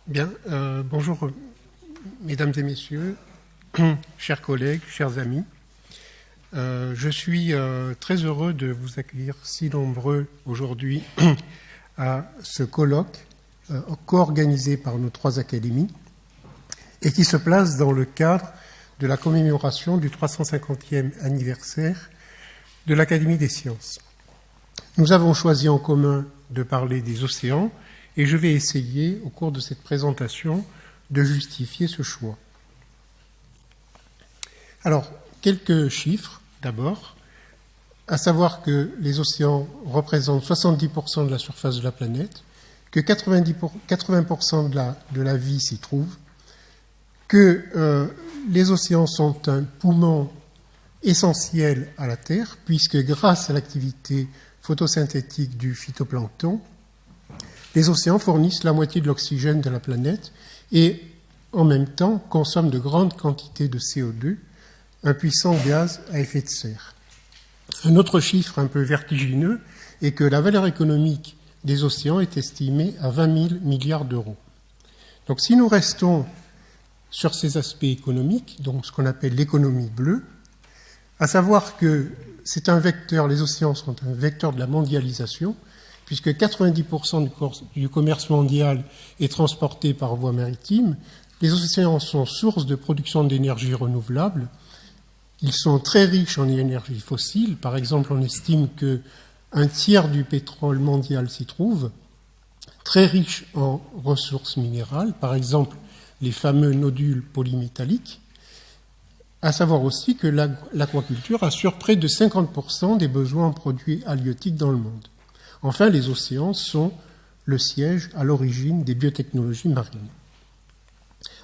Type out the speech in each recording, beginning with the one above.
Bien, bonjour mesdames et messieurs, chers collègues, chers amis. Je suis très heureux de vous accueillir si nombreux aujourd'hui à ce colloque co-organisé par nos trois académies et qui se place dans le cadre de la commémoration du 350e anniversaire de l'Académie des sciences. Nous avons choisi en commun de parler des océans et je vais essayer, au cours de cette présentation, de justifier ce choix. Alors, quelques chiffres d'abord, à savoir que les océans représentent 70% de la surface de la planète, que 80% de la vie s'y trouve, que les océans sont un poumon essentiel à la Terre, puisque grâce à l'activité photosynthétique du phytoplancton, les océans fournissent la moitié de l'oxygène de la planète et, en même temps, consomment de grandes quantités de CO2, un puissant gaz à effet de serre. Un autre chiffre un peu vertigineux est que la valeur économique des océans est estimée à 20 000 milliards d'euros. Donc si nous restons sur ces aspects économiques, donc ce qu'on appelle l'économie bleue, à savoir que c'est un vecteur, les océans sont un vecteur de la mondialisation, puisque 90% du commerce mondial est transporté par voie maritime. Les océans sont source de production d'énergie renouvelable. Ils sont très riches en énergie fossile. Par exemple, on estime qu'un tiers du pétrole mondial s'y trouve. Très riches en ressources minérales, par exemple les fameux nodules polymétalliques. À savoir aussi que l'aquaculture assure près de 50% des besoins en produits halieutiques dans le monde. Enfin, les océans sont le siège à l'origine des biotechnologies marines.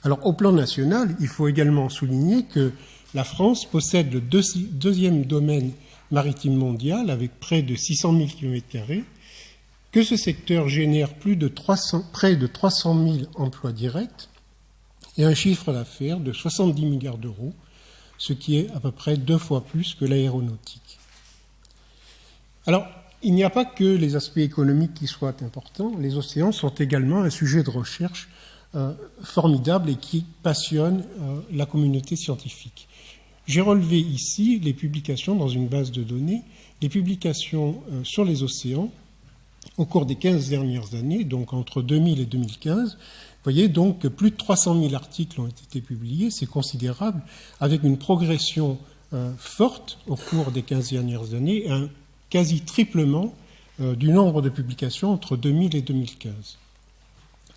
Alors, au plan national, il faut également souligner que la France possède le deuxième domaine maritime mondial avec près de 600 000 km², que ce secteur génère près de 300 000 emplois directs et un chiffre d'affaires de 70 milliards d'euros, ce qui est à peu près 2 fois plus que l'aéronautique. Alors, il n'y a pas que les aspects économiques qui soient importants, les océans sont également un sujet de recherche formidable et qui passionne la communauté scientifique. J'ai relevé ici les publications dans une base de données, les publications sur les océans au cours des 15 dernières années, donc entre 2000 et 2015. Vous voyez donc que plus de 300 000 articles ont été publiés, c'est considérable, avec une progression forte au cours des 15 dernières années, un quasi-triplement du nombre de publications entre 2000 et 2015.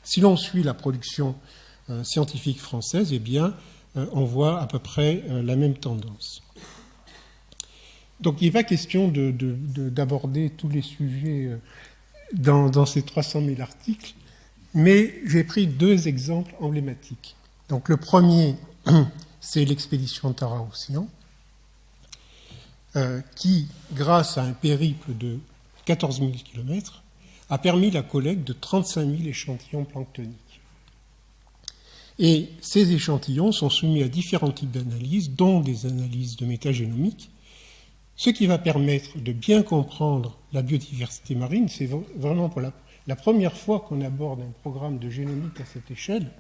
Si l'on suit la production scientifique française, eh bien, on voit à peu près la même tendance. Donc, il n'est pas question d'aborder tous les sujets dans ces 300 000 articles, mais j'ai pris 2 exemples emblématiques. Donc, le premier, c'est l'expédition Tara-Océan, qui, grâce à un périple de 14 000 km, a permis la collecte de 35 000 échantillons planctoniques. Et ces échantillons sont soumis à différents types d'analyses, dont des analyses de métagénomique, ce qui va permettre de bien comprendre la biodiversité marine. C'est vraiment pour la première fois qu'on aborde un programme de génomique à cette échelle,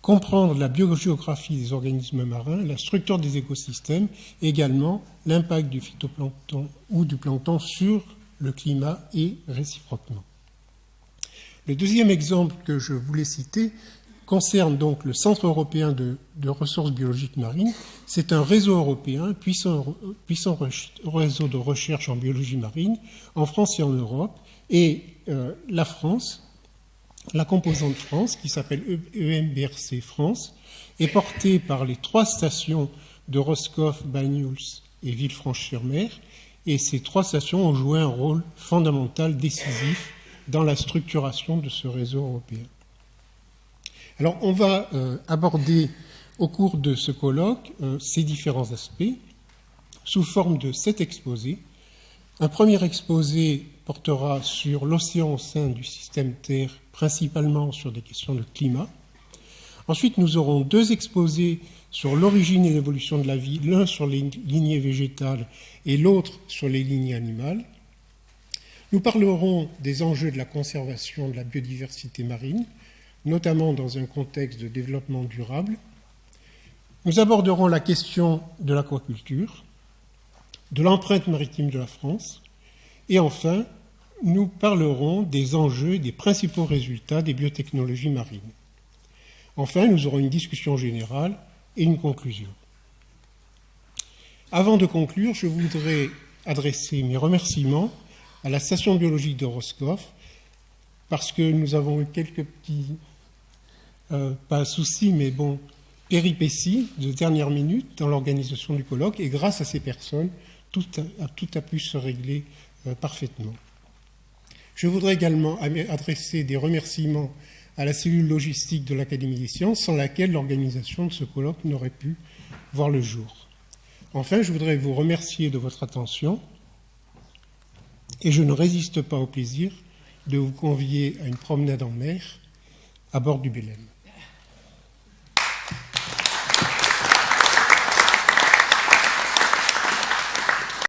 comprendre la biogéographie des organismes marins, la structure des écosystèmes, et également l'impact du phytoplancton ou du plancton sur le climat et réciproquement. Le deuxième exemple que je voulais citer concerne donc le Centre européen de ressources biologiques marines. C'est un réseau européen, puissant réseau de recherche en biologie marine, en France et en Europe, et la France, la composante France, qui s'appelle EMBRC France, est portée par les 3 stations de Roscoff, Banyuls et Villefranche-sur-Mer, et ces 3 stations ont joué un rôle fondamental, décisif, dans la structuration de ce réseau européen. Alors, on va aborder au cours de ce colloque ces différents aspects sous forme de 7 exposés. Un premier exposé portera sur l'océan au sein du système Terre, principalement sur des questions de climat. Ensuite, nous aurons 2 exposés sur l'origine et l'évolution de la vie, l'un sur les lignées végétales et l'autre sur les lignées animales. Nous parlerons des enjeux de la conservation de la biodiversité marine, notamment dans un contexte de développement durable. Nous aborderons la question de l'aquaculture, de l'empreinte maritime de la France, et enfin, nous parlerons des enjeux et des principaux résultats des biotechnologies marines. Enfin, nous aurons une discussion générale et une conclusion. Avant de conclure, je voudrais adresser mes remerciements à la station biologique de Roscoff, parce que nous avons eu quelques petits, pas soucis, mais bon, péripéties de dernière minute dans l'organisation du colloque, et grâce à ces personnes, tout a pu se régler parfaitement. Je voudrais également adresser des remerciements à la cellule logistique de l'Académie des sciences, sans laquelle l'organisation de ce colloque n'aurait pu voir le jour. Enfin, je voudrais vous remercier de votre attention, et je ne résiste pas au plaisir de vous convier à une promenade en mer à bord du Belém.